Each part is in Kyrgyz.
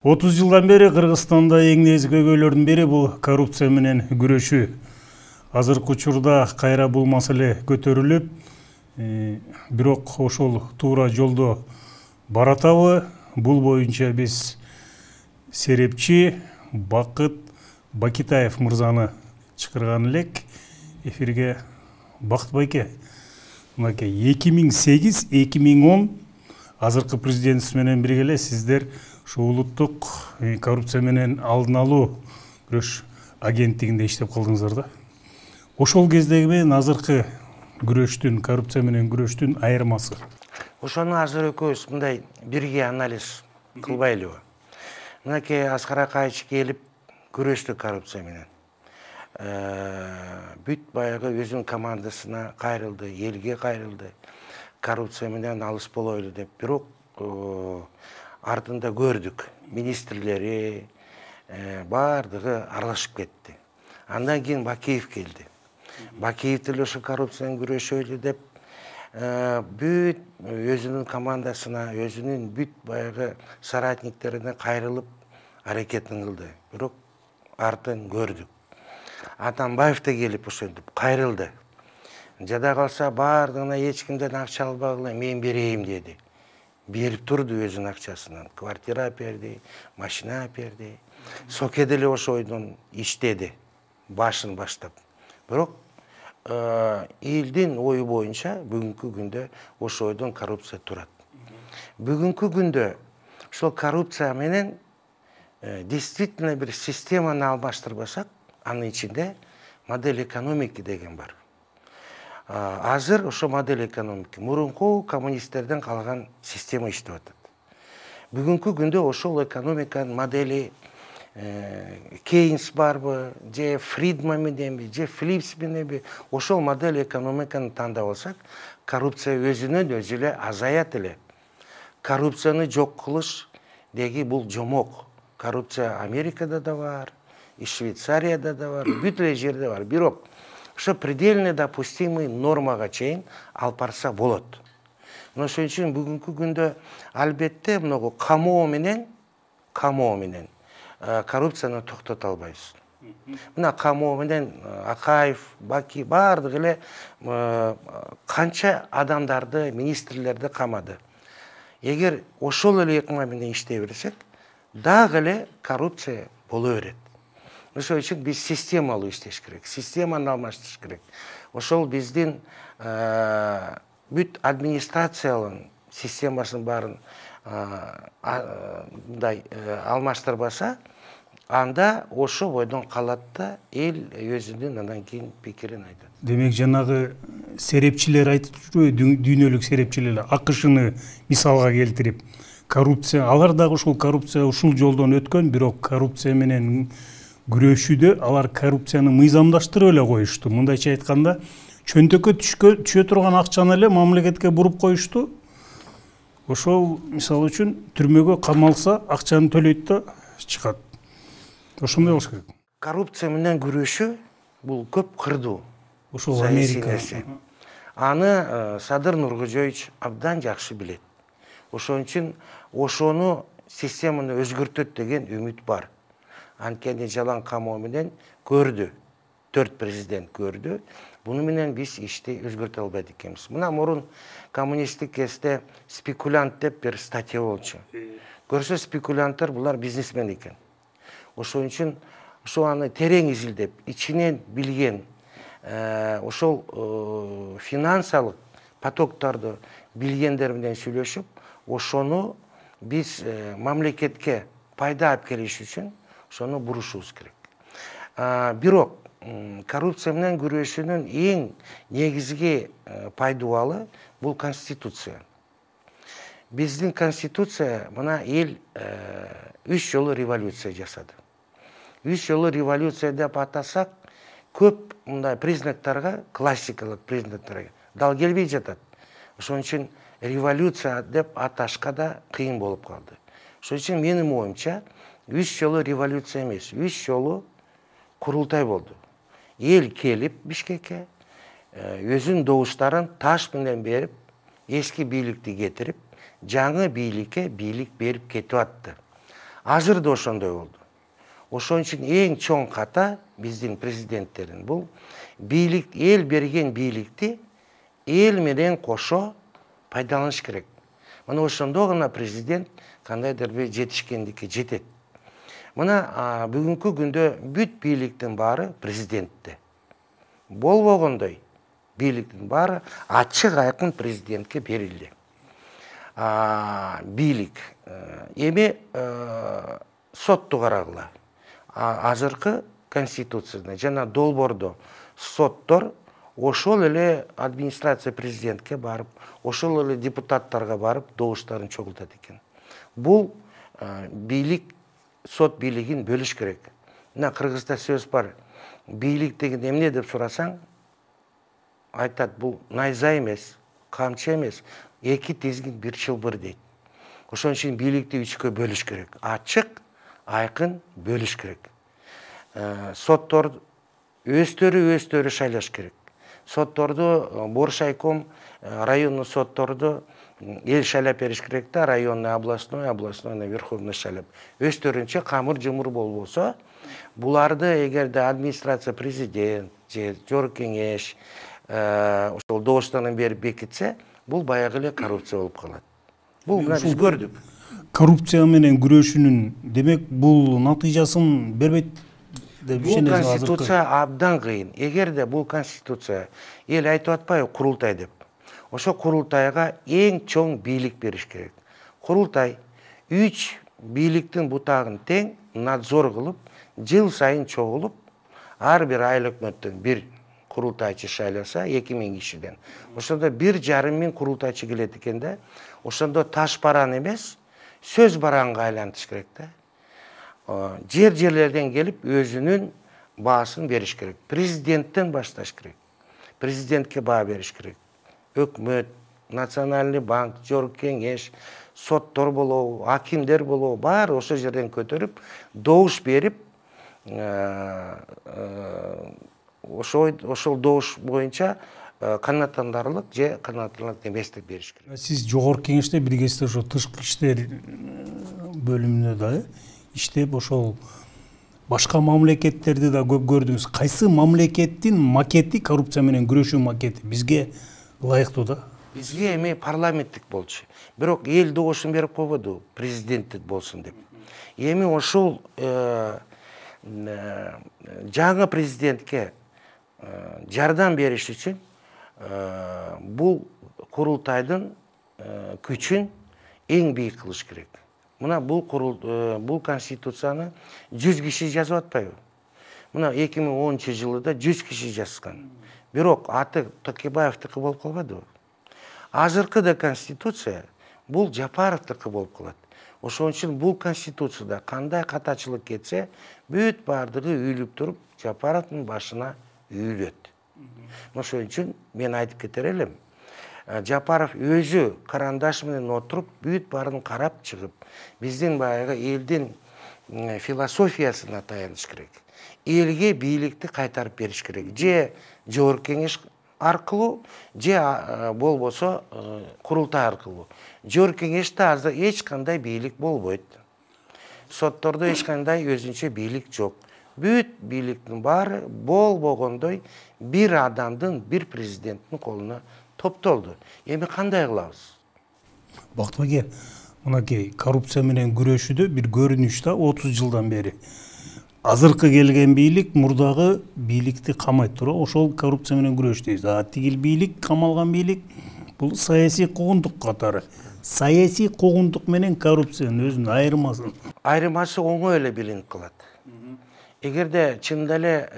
30 жылдан бeri Кыргызстанда эң негизги көйгөйлөрдүн бири бул коррупция менен күрөшүү. Азыркы учурда кайра бул маселе көтөрүлүп, бирок ошол туура жолдо баратабы? Бул боюнча биз серепчи Бакыт Бакитаев мырзаны чакырган элек. Эфирге Бакыт байке. Мынакей 2008-2010 азыркы президентибиз менен бирге эле сиздер улуттук коррупция менен алдын алуу күрөш агенттигинде иштеп калдыңыздар да. Ошол кездеги менен азыркы күрөштүн, коррупция менен күрөштүн айырмасы. Ошону азыр экөөбүз мындай бирге анализ кылбайлыбы? Мынакей Аскар Акаевич келип күрөштү коррупция менен. Бүт баягы өзүнүн командасына кайрылды, элге кайрылды. Коррупция менен алыс болойлу деп. Бирок артында көрдүк, министрлери бардыгы аралашып кетти. Андан кийин Бакиев келди. Бакиев деле ошо коррупцияны күрөшөлү деп бүт өзүнүн командасына, өзүнүн бүт баягы соратниктерине кайрылып аракетин кылды. Бирок артын көрдүк. Атамбаев да келип ошентип кайрылды. Жада калса бардыгына эч кимден акча албагыла, мен берейин деди. Берип турду өзүнүн акчасынан. Квартира берди, машина берди. Соке деле ошо ойдон иштеди, башын баштап. Бирок элдин ою боюнча бүгүнкү күндө ошо ойдон коррупция турат. Бүгүнкү күндө ошол коррупция менен действительно бир системаны алмаштырбасак, анын ичинде модель экономики деген бар. Азыр ошо модель экономики мурунку коммунисттерден калган система иштеп атат. Бүгүнкү күндө ошол экономиканын модели Кейнс барбы, же Фридман мененби, же Филлипс мененби, ошол модель экономиканы тандап алсак, коррупция өзүнөн өзү эле азаят эле. Коррупцияны жок кылыш деги бул жомок. Коррупция Америкада да бар, Швейцарияда да бар, бүт эле жерде бар. Бирок ошо предельно допустимый нормага чейин алып барса болот. Ошон үчүн бүгүнкү күндө албетте мынагу камоо менен коррупцияны токтото албайбыз. Мына камоо менен Акаев, Баки бардыгы эле канча адамдарды, министрлерди камады. Эгер ошол эле ыкма менен иштей берсек, дагы эле коррупция боло берет. Ошол үчүн биз системалуу иштеш керек, системаны алмаштырыш керек. Ошол биздин бүт администрациялын системасын барын алмаштырбаса, анда ошо бойдон калат да эл өзүнүн андан кийин пикирин айтат. Демек жанагы серепчилер айтып жүрбөйбү, дүйнөлүк серепчилер АКШны мисалга келтирип, коррупция, алар дагы ушул коррупция ушул жолдон өткөн, бирок коррупция менен күрөшүүдө алар коррупцияны мыйзамдаштырып эле коюшту. Мындайча айтканда, чөнтөккө түшө турган акчаны эле мамлекетке буруп коюшту. Ошол мисалы үчүн түрмөгө камалса, акчаны төлөйт да чыгат. Ошондой болуш керек. Коррупция менен күрөшүү бул көп кырдуу. Ошол Америка. Аны Садыр Нуркожоевич абдан жакшы билет. Ошон үчүн ошону системаны өзгөртөт деген үмүт бар. Анткени жалаң камоо менен көрдү. 4 президент көрдү. Буну менен биз ишти өзгөртө албайт экенбиз. Мына мурун коммунисттик кезде спекулянт деп бир статья болчу. Көрсө спекулянттар булар бизнесмен экен. Ошон үчүн ошо аны терең изилдеп, ичинен билген, ошол финансалык потокторду билгендер менен сүйлөшүп, ошону биз мамлекетке пайда алып келиш үчүн ошону бурушубуз керек. Бирок коррупция менен күрөшүүнүн эң негизги пайдубалы бул конституция. Биздин конституция мына эл 3 жолу революция жасады. 3 жолу революция деп атасак, көп мындай признактарга, классикалык признактарга дал келбей жатат. Ошон үчүн революция деп аташка да кыйын болуп калды. Ошон үчүн менин оюмча 3 жолу революция эмес, 3 жолу курултай болду. Эл келип Бишкекке өзүнүн добуштарын таш менен берип, эски бийликти кетирип, жаңы бийликке бийлик берип кетип атты. Азыр да ошондой болду. Ошон үчүн эң чоң ката биздин президенттердин бул бийлик, эл берген бийликти эл менен кошо пайдаланыш керек. Мына ошондо гана президент кандайдыр бир жетишкендикке жетет. Мына бүгүнкү күндө бүт бийликтин баары президентте. Болбогондой бийликтин баары ачык айкын президентке берилди. Бийлик эми сотту карагыла. Азыркы конституцияда жана долбоордо соттор ошол эле администрация президентке барып, ошол эле депутаттарга барып добуштарын чогултат экен. Бул бийлик сот бийлигин бөлүш керек. Мына Кыргызда сөз бар. Бийлик деген эмне деп сурасаң, айтат бул найза эмес, камчы эмес, эки тизгин бир чылбыр дейт. Ошон үчүн бийликти үчкө бөлүш керек. Ачык, айкын бөлүш керек. Соттор өздөрү шайлаш керек. Сотторду Боршайком, районный сотторду эл шайлап бериш керек да, районный, областной, верховный шайлап. Өздөрүнчө камыр жумур болбосо, буларды эгерде администрация президент, же жогорку кеңеш ошол добуштарын берип бекитсе, бул баягы эле коррупция болуп калат. Бул биз көрдүк. Коррупция менен күрөшүүнүн демек бул натыйжасын бербейт. Бул конституция абдан кыйын. Эгерде бул конституция эл айтып атпайбы курултай деп. Ошо курултайга эң чоң бийлик бериш керек. Курултай 3 бийликтин бутагын тең надзор кылып, жыл сайын чогулуп, ар бир айыл өкмөттөн бир курултайчы шайласа 2000 кишиден. Ошондо 1,5 миң курултайчы келет экен да. Ошондо таш баран эмес, сөз баранга айлантыш керек да. Жерлерден келип өзүнүн баасын бериш керек. Президенттен башташ керек. Президентке баа бериш керек. Өкмөт, Национальный банк, жогорку кеңеш, соттор болобу, акимдер болобу, баары ошол жерден көтөрүп, добуш берип, ошол добуш боюнча канааттандырылып же канааттандырылып эместик бериш керек. Сиз жогорку кеңеште биргесиз ошо тышкы иштер бөлүмүндө да иштеп, ошол башка мамлекеттерди да көп көрдүңүз. Кайсы мамлекеттин макети, коррупция менен күрөшүү макети бизге ылайыктуу да? Бизге эми парламенттик болчу. Бирок эл добушун берип койбоду, президенттик болсун деп. Эми ошол жаңы президентке жардам бериш үчүн бул курултайдын күчүн эң бийик кылыш керек. Мына бул конституцияны 100 киши жазып атпайбы? Мына 2010-жылы 100 киши жазган. Бирок аты Токебаевдики болуп калбадыбы? Азыркы да конституция бул Жапаровдики болуп калат. Ошон үчүн бул конституцияда кандай катачылык кетсе, бүт бардыгы үйүлүп туруп, Жапаровдун башына үйүлөт. Ошон үчүн мен айтып кетер элем. Жапаров өзү карандаш менен отуруп, бүт баарын карап чыгып, биздин баягы элдин философиясына таяныш керек. Элге бийликти кайтарып бериш керек. Же жогорку кеңеш аркылуу, же болбосо курултай аркылуу. Жогорку кеңеште азыр эч кандай бийлик болбойт. Соттордо эч кандай өзүнчө бийлик жок. Бүт бийликтин баары болбогондой бир адамдын, бир президенттин колуна топтолду. Эми кандай кылабыз? Бактып аке, мынакей коррупция менен күрөшүүдө бир көрүнүш да 30 жылдан бери. Азыркы келген бийлик мурдагы бийликти камайт туруп, ошол коррупция менен күрөштөйбүз. Тигил бийлик, камалган бийлик бул саясий куугунтук катары. Саясий куугунтук менен коррупциянын өзүнүн айырмасын. Айырмасы оңой эле билинип калат. Эгерде чынында эле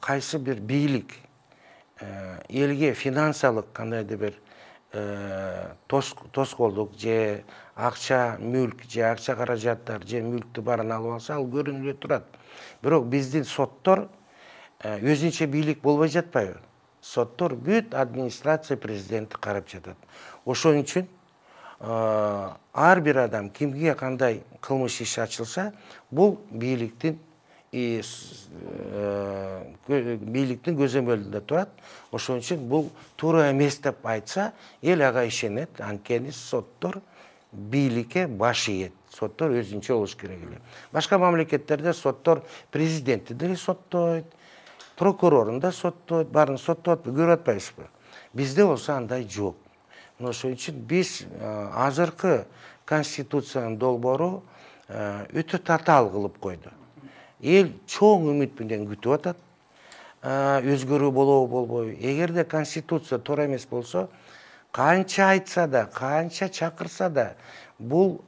кайсы бир бийлик элге финансылык кандайдыр бир тоскоолдук же акча, мүлк, же акча каражаттар, же мүлктү баарын алып алса, ал көрүнүп турат. Бирок биздин соттор өзүнчө бийлик болбой жатпайбы? Соттор бүт администрация президентти карап жатат. Ошон үчүн ар бир адам кимге кандай кылмыш иш ачылса, бул бийликтин көзөмөлүндө турат. Ошон үчүн бул туура эмес деп айтса, эл ага ишенет. Анткени соттор бийликке баш ийет. Соттор өзүнчө болуш керек эле. Башка мамлекеттерде соттор президентти деле соттойт, прокурорун да соттойт, баарын соттоп көрүп атпайсызбы? Бизде болсо андай жок. Ошон үчүн биз азыркы конституциянын долбоору өтө татаал кылып койду. Эл чоң үмүт менен күтүп атат. Өзгөрүү болобу болбойбу? Эгерде конституция туура эмес болсо, канча айтса да, канча чакырса да, бул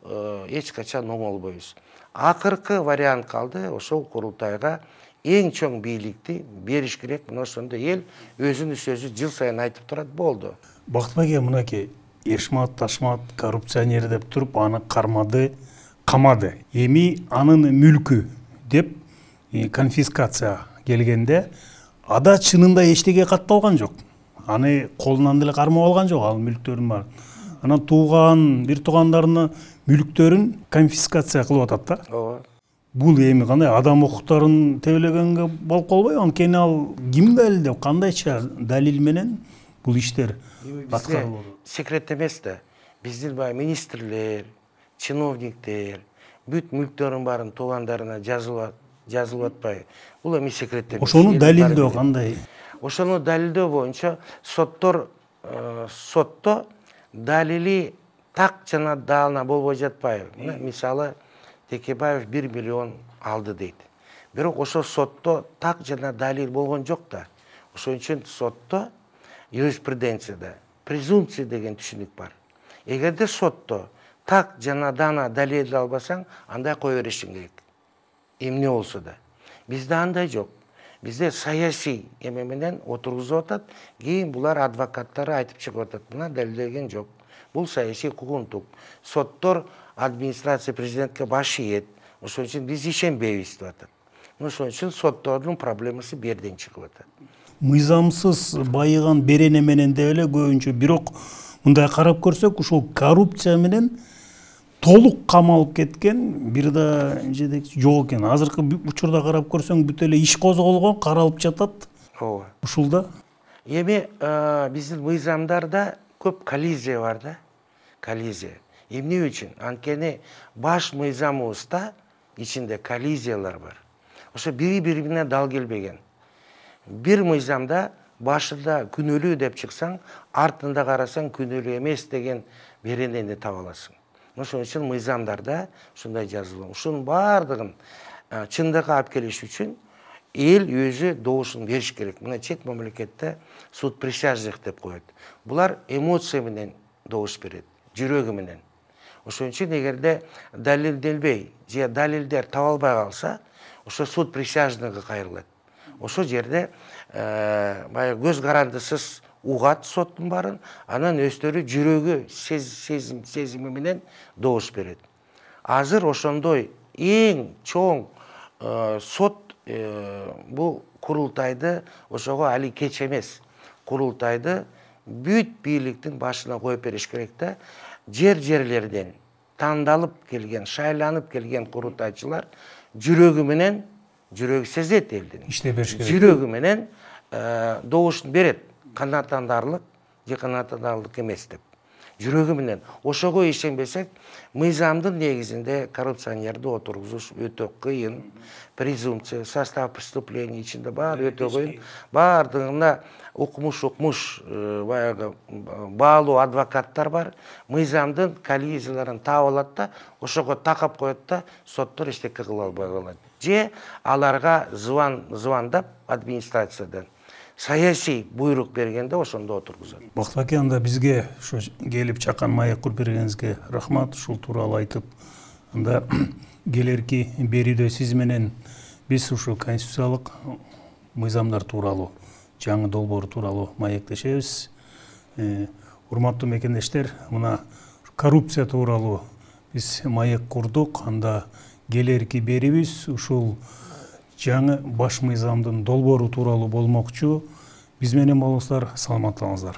эч качан оңолбойбуз. Акыркы вариант калды, ошол курултайга эң чоң бийликти бериш керек. Мына ошондо эл өзүнүн сөзү жыл сайын айтып турат, болду. Бактыбек эже, мынакей Эшмат Ташмат коррупционер деп туруп аны кармады, камады. Эми анын мүлкү деп конфискация келгенде ада чынында эчтеке катталган жок. Аны колунан деле кармап алган жок, ал мүлктөрүн бар. Анан бир туугандарынын мүлктөрүн конфискация кылып атат да. Ооба. Бул эми кандай адам укуктарын тебелегенге болуп калбайбы? Анткени ал ким далилдеп, кандайча далил менен бул иштер аткарылды? Секрет эмес да. Биздин баягы министрлер, чиновниктер бүт мүлктөрүн баарын туугандарына жазылып атпайбы? Бул эми секрет эмес. Ошону далилдөө кандай? Ошону далилдөө боюнча сотто далили так жана даана болбой жатпайбы? Мисалы, Текебаев 1 миллион алды дейт. Бирок ошо сотто так жана далил болгон жок да. Ошон үчүн сотто юриспруденцияда презумпция деген түшүнүк бар. Эгерде сотто так жана даана далил албасаң, андай кое беришиң керек. Эмне болсо да. Бизде андай жок. Бизде саясий эме менен отургузуп атат, кийин булар адвокаттары айтып чыгып атат. Мына далилдеген жок. Бул саясий куугунтук. Соттор администрация президентке баш ийет. Ошон үчүн биз ишенбейбиз деп атат. Ошон үчүн соттордун проблемасы бу жерден чыгып атат. Мыйзамсыз байыган берене менен деп эле көбүнчө, бирок мындай карап көрсөк, ушул коррупция менен толук камалып кеткен бир да жетекчи жок экен. Азыркы учурда карап көрсөң, бүт эле иш козголгон, каралып жатат. Ооба. Ушулда эми биздин мыйзамдарда көп коллизия бар да. Коллизия. Эмне үчүн? Анткени баш мыйзамыбызда ичинде коллизиялар бар. Ошо бири-бири менен дал келбеген. Бир мыйзамда башында күнөөлүү деп чыксаң, артында карасаң күнөөлүү эмес деген беренени таба аласың. Ошон үчүн мыйзамдарда ушундай жазылган. Ушунун баардыгын чындыкка алып келиш үчүн эл өзү добушун бериш керек. Мына чет мамлекетте суд присяжных деп коет. Булар эмоция менен добуш берет, жүрөгү менен. Ошон үчүн эгерде далилделбей же далилдер табылбай калса, ошо суд присяжныйга кайрылат. Ошол жерде баягы көз карандысыз угат соттун баарын, анан өздөрү жүрөгү сезими менен добуш берет. Азыр ошондой эң чоң сот бул курултайды ошого али кеч эмес. Курултайды бүт бийликтин башына коюп бериш керек да. Жерлерден тандалып келген, шайланып келген курултайчылар жүрөгү менен, жүрөгү сезет элдин. иштеп бериш керек. Жүрөгү менен добушун берет. Канааттандарлык же канааттандарлык эмес деп. Жүрөгү менен. Ошого ишенбесек, мыйзамдын негизинде коррупционерди отургузуш өтө кыйын. Презумпция, состав преступления ичинде бар өтө кыйын. Бардыгына укмуш баягы баалуу адвокаттар бар. Мыйзамдын коллизияларын таап алат да, ошого такап коет да, соттор эчтеке кыла албай калат. Же аларга звандап администрациядан саясий буйрук бергенде ошондо отургузат. Бактыбек эже, анда бизге ушу келип чакан маек куруп бергениңизге рахмат. Ушул тууралуу айтып, анда келерки берүүдө сиз менен биз ушу конституциялык мыйзамдар тууралуу, жаңы долбоор тууралуу маектешебиз. Урматтуу мекендештер, мына коррупция тууралуу биз маек курдук. Анда келерки берүүбүз ушул жаңы баш мыйзамдын долбоору тууралуу болмокчу. Биз менен болуңуздар, саламаттаныңыздар.